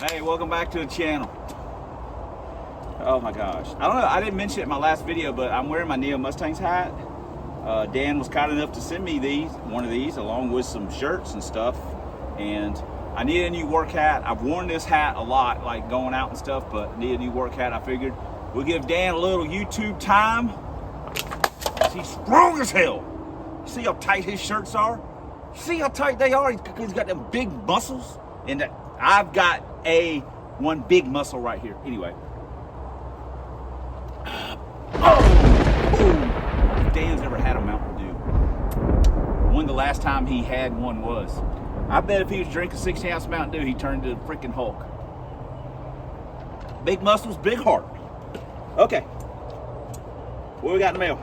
Hey, welcome back to the channel. Oh my gosh. I don't know, I didn't mention it in my last video, but I'm wearing my Neo Mustangs hat. Dan was kind enough to send me one of these, along with some shirts and stuff. And I need a new work hat. I've worn this hat a lot, like going out and stuff, but I need a new work hat. I figured we'll give Dan a little YouTube time. He's strong as hell. You see how tight his shirts are? You see how tight they are? He's got them big muscles. And I've got one big muscle right here. Anyway. If Dan's ever had a Mountain Dew, when the last time he had one was. I bet if he was drinking 60-ounce Mountain Dew, he turned into a freaking Hulk. Big muscles, big heart. Okay. What we got in the mail?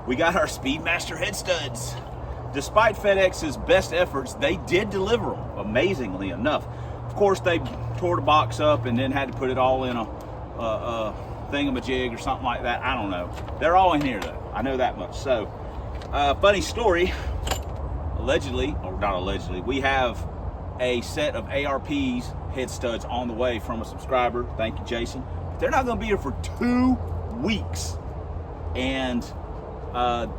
We got our Speedmaster head studs. Despite FedEx's best efforts, they did deliver them, amazingly enough. Of course, they tore the box up and then had to put it all in a thingamajig or something like that. I don't know. They're all in here, though. I know that much. So, funny story. Allegedly, or not allegedly, we have a set of ARP's head studs on the way from a subscriber. Thank you, Jason. But they're not going to be here for 2 weeks. And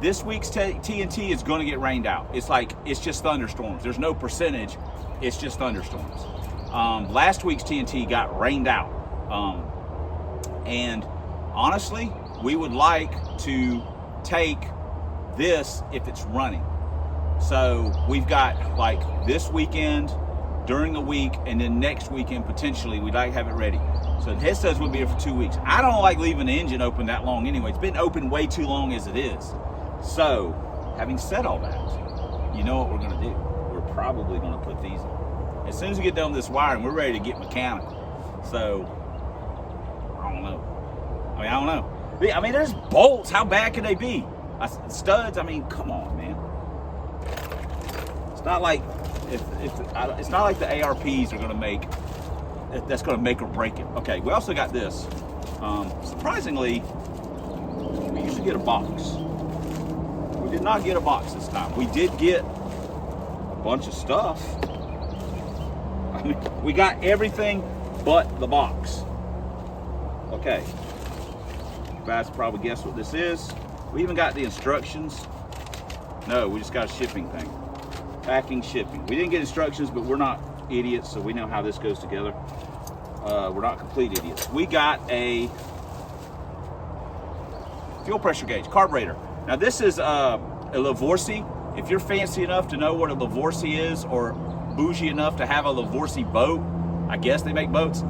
this week's TNT is going to get rained out. It's just thunderstorms. There's no percentage. It's just thunderstorms. Last week's TNT got rained out. And honestly, we would like to take this if it's running. So we've got like this weekend, during the week, and then next weekend potentially we'd like to have it ready. So the head studs will be here for 2 weeks. I don't like leaving the engine open that long anyway. It's been open way too long as it is. So having said all that, you know what we're gonna do? We're probably gonna put these on. As soon as we get done with this wiring, we're ready to get mechanical. So I don't know. I don't know. I mean, there's bolts. How bad can they be? Studs, I mean, come on, man. It's not like it's not like the ARPs are gonna make that's gonna make or break it. Okay, we also got this. Surprisingly, we usually get a box. We did not get a box this time. We did get a bunch of stuff. I mean, we got everything but the box. Okay. You guys probably guess what this is. We even got the instructions. No, we just got a shipping thing. Packing, shipping. We didn't get instructions, but we're not idiots, so we know how this goes together. We're not complete idiots. We got a fuel pressure gauge, carburetor. Now this is a Lavorsi. If you're fancy enough to know what a Lavorsi is, or bougie enough to have a Lavorsi boat, I guess they make boats,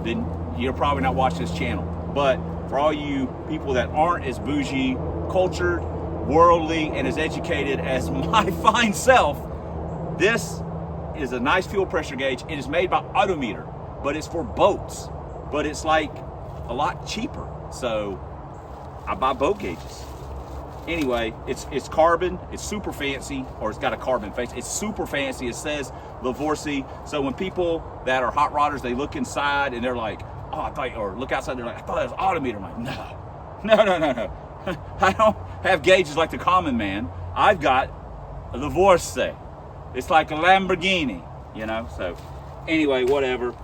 then you're probably not watching this channel. But for all you people that aren't as bougie, cultured, worldly, and as educated as my fine self, this is a nice fuel pressure gauge. It is made by Autometer, but it's for boats. But it's like a lot cheaper. So I buy boat gauges. Anyway, it's carbon, it's super fancy, or it's got a carbon face. It's super fancy. It says Lavorsi. So when people that are hot rodders, they look inside and they're like, oh, I thought, or look outside, they're like, I thought that was Autometer. I'm like, no. I don't have gauges like the common man. I've got a Lavorsi. It's like a Lamborghini, you know? So anyway, whatever.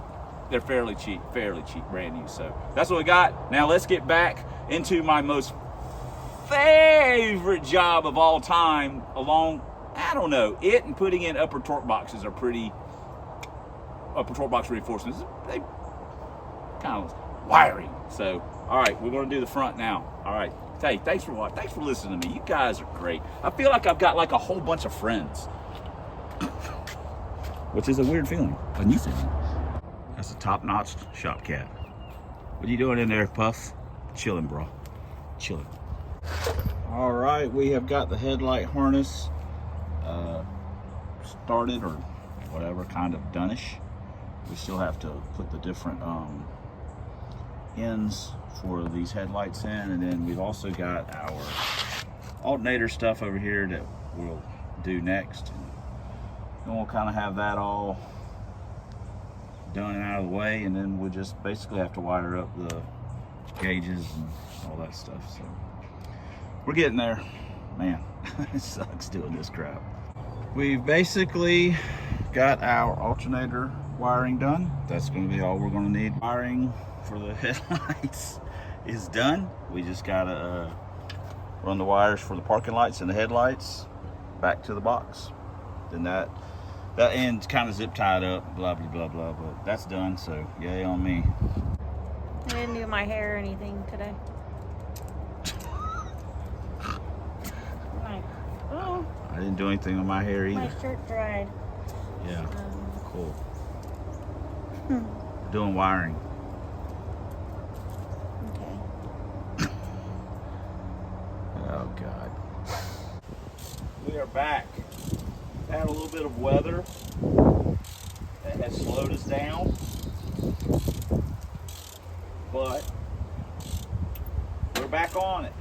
They're fairly cheap, brand new. So that's what we got. Now let's get back into my most favorite job of all time, I don't know, it and putting in upper torque boxes are upper torque box reinforcements. They kind of wiring. So, all right, we're gonna do the front now. All right, hey, thanks for watching. Thanks for listening to me. You guys are great. I feel like I've got like a whole bunch of friends, which is a weird feeling. A new feeling. That's a top-notch shop cat. What are you doing in there, Puff? Chilling, bro. Chilling. All right, we have got the headlight harness started, or whatever, kind of done-ish. We still have to put the different ends for these headlights in, and then we've also got our alternator stuff over here that we'll do next. And then we'll kind of have that all done and out of the way, and then we'll just basically have to wire up the gauges and all that stuff. So we're getting there. Man, it sucks doing this crap. We've basically got our alternator wiring done. That's going to be all we're going to need. Wiring for the headlights is done. We just got to run the wires for the parking lights and the headlights back to the box. Then that end's kind of zip tied up, blah, blah, blah, blah, but that's done, so yay on me. I didn't do my hair or anything today. Oh, I didn't do anything with my hair either. my shirt dried. Yeah, cool. Doing wiring. Okay. Oh, God. We are back. We've had a little bit of weather that has slowed us down, but we're back on it.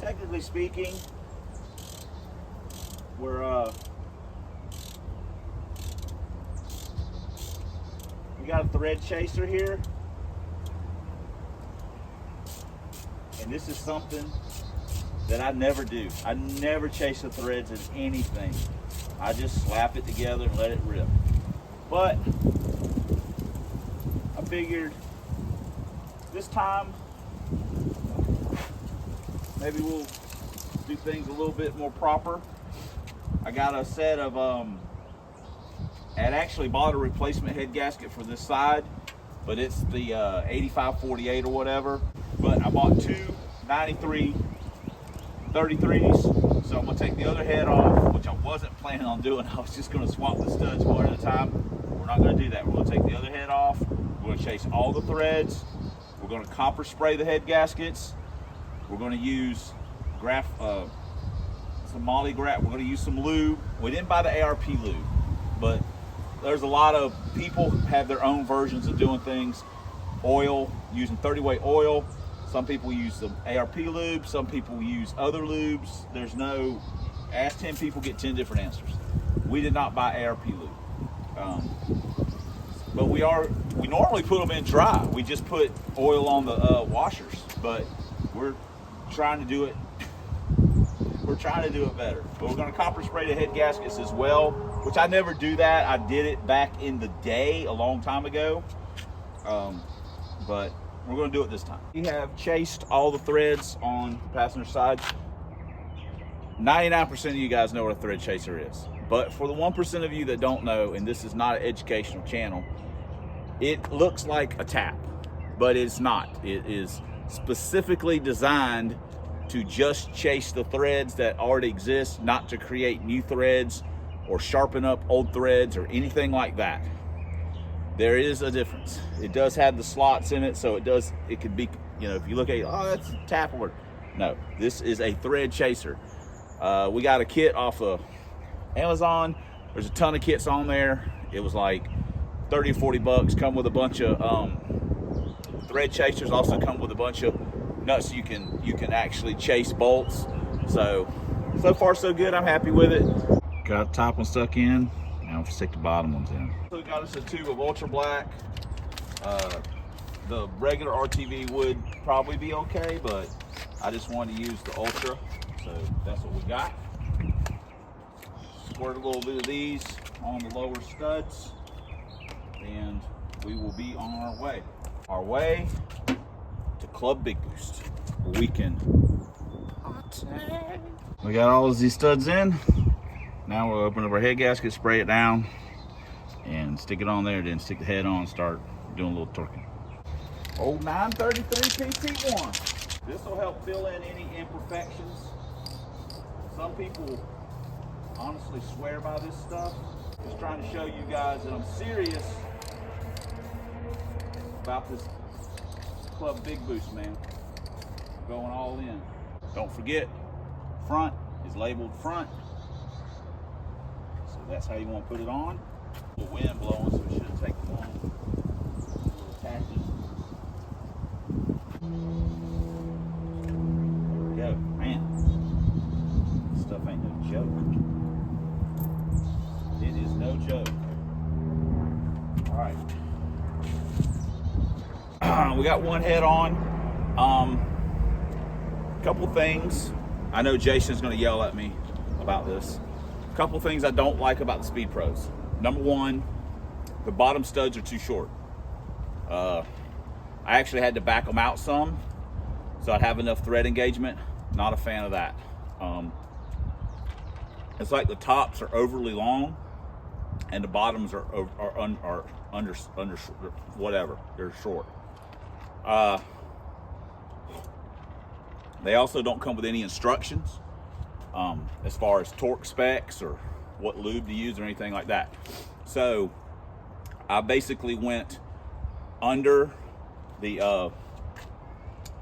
Technically speaking, we're we got a thread chaser here, and this is something that I never do. I never chase the threads in anything. I just slap it together and let it rip. But I figured this time maybe we'll do things a little bit more proper. I got a set of I had actually bought a replacement head gasket for this side, but it's the 85-48 or whatever. But I bought two 93 33s, so I'm gonna take the other head off, which I wasn't planning on doing. I was just gonna swap the studs one at a time. We're not gonna do that. We're gonna take the other head off. We're gonna chase all the threads. We're gonna copper spray the head gaskets. We're gonna use some Molly Graph. We're gonna use some lube. We didn't buy the ARP lube, but there's a lot of people have their own versions of doing things. Oil, using 30-weight oil. Some people use the ARP lube, some people use other lubes. There's no, ask 10 people, get 10 different answers. We did not buy ARP lube. But we normally put them in dry. We just put oil on the washers, but we're trying to do it, better. But we're gonna copper spray the head gaskets as well, which I never do that. I did it back in the day, a long time ago. But we're going to do it this time. We have chased all the threads on the passenger side. 99% of you guys know what a thread chaser is. But for the 1% of you that don't know, and this is not an educational channel, it looks like a tap, but it's not. It is specifically designed to just chase the threads that already exist, not to create new threads or sharpen up old threads or anything like that. There is a difference. It does have the slots in it, so it could be, you know, if you look at it, oh, that's a tap order. No, this is a thread chaser. We got a kit off of Amazon. There's a ton of kits on there. It was like 30 or 40 bucks. Come with a bunch of thread chasers. Also come with a bunch of nuts you can actually chase bolts. So far so good. I'm happy with it. Got the top one stuck in. Now we'll stick the bottom ones in. So we got us a tube of ultra black. The regular RTV would probably be okay, but I just wanted to use the ultra, so that's what we got. Squirt a little bit of these on the lower studs, and we will be on our way. Our way to Club Big Boost, where we can. We got all of these studs in. Now we'll open up our head gasket, spray it down, and stick it on there, then stick the head on and start doing a little torquing. Old 933 Pt1. This will help fill in any imperfections. Some people honestly swear by this stuff. Just trying to show you guys that I'm serious about this Club Big Boost, man. Going all in. Don't forget, front is labeled front. So that's how you want to put it on. The wind blowing, so it shouldn't take long. A little tacky. There we go. Man, this stuff ain't no joke. It is no joke. All right. We got one head on. Couple things. I know Jason's going to yell at me about this. Couple things I don't like about the Speed Pros. Number one, the bottom studs are too short. I actually had to back them out some so I'd have enough thread engagement. Not a fan of that. It's like the tops are overly long and the bottoms are under whatever, they're short. They also don't come with any instructions as far as torque specs or what lube to use or anything like that. So I basically went under the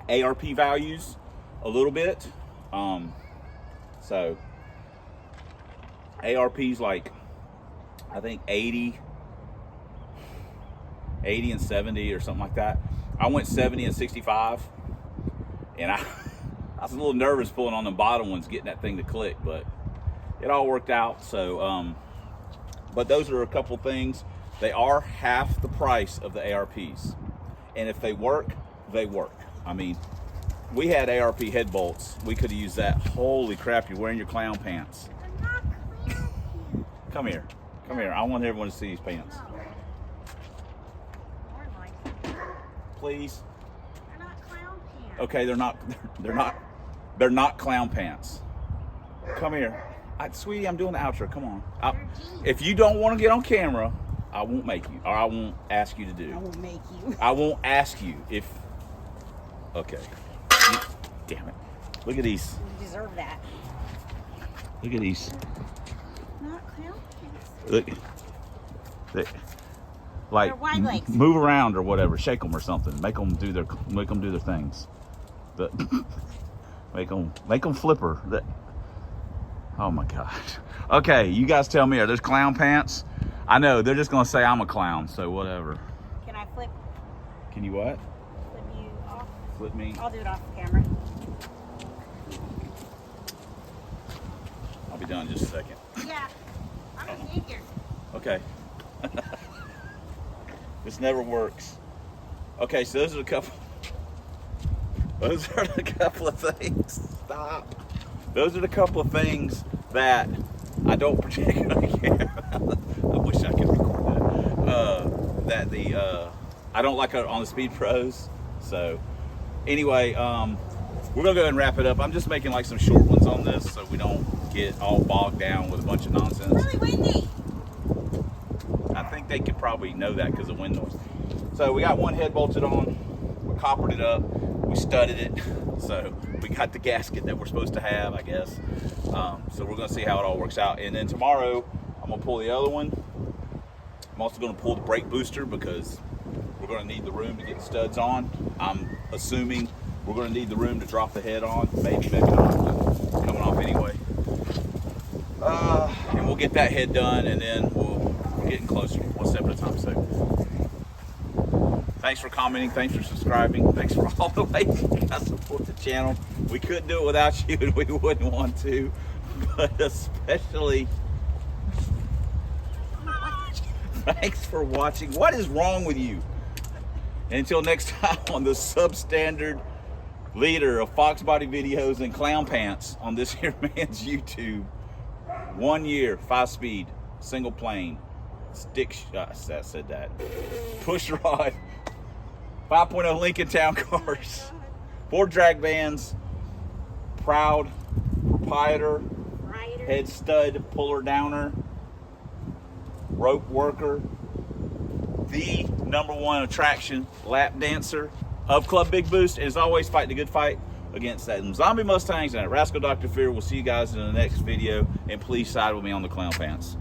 ARP values a little bit. So ARP's like, I think 80 and 70 or something like that. I went 70 and 65, and I was a little nervous pulling on the bottom ones, getting that thing to click, but it all worked out. So, but those are a couple things. They are half the price of the ARPs, and if they work, they work. I mean, we had ARP head bolts. We could have used that. Holy crap, you're wearing your clown pants. They're not clear. Come here. Come here. I want everyone to see these pants. More like Please. they're not clown pants. Okay, they're not clown pants. Come here. Sweetie, I'm doing the outro. Come on. If you don't want to get on camera, I won't make you, or I won't ask you to do. I won't make you. I won't ask you if. Okay. Damn it. Look at these. You deserve that. Look at these. Not clown pants. Look. Like, They're wide legs. move around or whatever, shake them or something, make them do their things. But make them flipper. Oh my gosh. Okay, you guys tell me, are those clown pants? I know they're just gonna say I'm a clown, so whatever. Can I flip? Can you what? Flip you off? Flip me? I'll do it off the camera. I'll be done in just a second. Yeah. I'm gonna get here. Okay. This never works. Okay, so those are a couple of things. Stop. Those are the couple of things that I don't particularly care about. I wish I could record that. I don't like it on the Speed Pros. So anyway, we're gonna go ahead and wrap it up. I'm just making like some short ones on this so we don't get all bogged down with a bunch of nonsense. Really windy. I think they could probably know that because of wind noise. So we got one head bolted on, we coppered it up, we studded it, so we got the gasket that we're supposed to have, I guess. So we're gonna see how it all works out. And then tomorrow, I'm gonna pull the other one. I'm also gonna pull the brake booster because we're gonna need the room to get the studs on. I'm assuming we're gonna need the room to drop the head on. Maybe not, but it's coming off anyway. And we'll get that head done, and then we're getting closer, one step at a time. So thanks for commenting, thanks for subscribing, thanks for all the ways you guys support the channel. We couldn't do it without you, and we wouldn't want to, but especially thanks for watching. What is wrong with you? And until next time on the substandard leader of Fox body videos and clown pants on this here man's YouTube. 1 year, 5-speed, single plane, stick shots, that said that. Push rod, 5.0 Lincoln Town Cars, 4 drag bands, proud proprietor, head stud, puller downer, rope worker, the #1 attraction, lap dancer of Club Big Boost, and as always, fight the good fight against that zombie Mustangs and that rascal Dr. Fear. We'll see you guys in the next video, and please side with me on the clown pants.